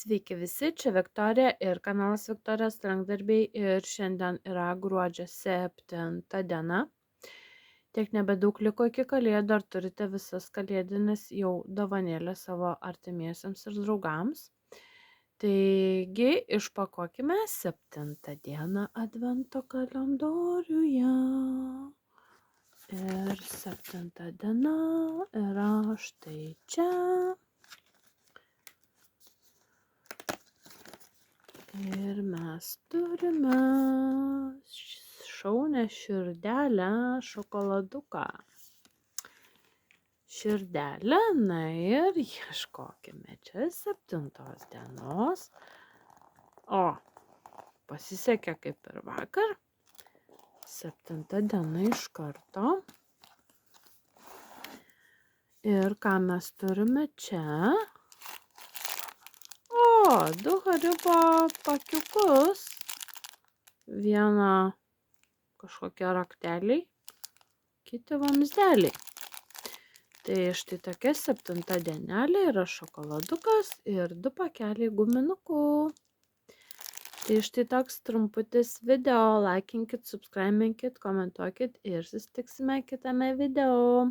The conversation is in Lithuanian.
Sveiki visi, čia Viktorija ir kanalas Viktorijos rankdarbiai ir šiandien yra gruodžio 7 diena. Tiek nebedaug liko iki kalėdų, ar turite visas kalėdinis jau dovanėlės savo artimiesiems ir draugams. Taigi išpakuokime 7 dieną advento kalendoriuje. Ir 7 diena yra štai čia. Ir mes turime šaunią širdelę šokoladuką. Širdelę, na ir ieškokime čia 7 dienos. O, pasisekė kaip ir vakar. 7 diena iš karto. Ir ką mes turime čia? O, 2 Haribo pakiukus. Vieną kažkokie rakteliai, kiti vamzdeliai. Tai štai tokia 7 dienelė yra šokoladukas ir 2 pakeliai guminukų. Tai štai toks trumputis video. Laikinkit, subscribinkit, komentuokit ir susitiksime kitame video.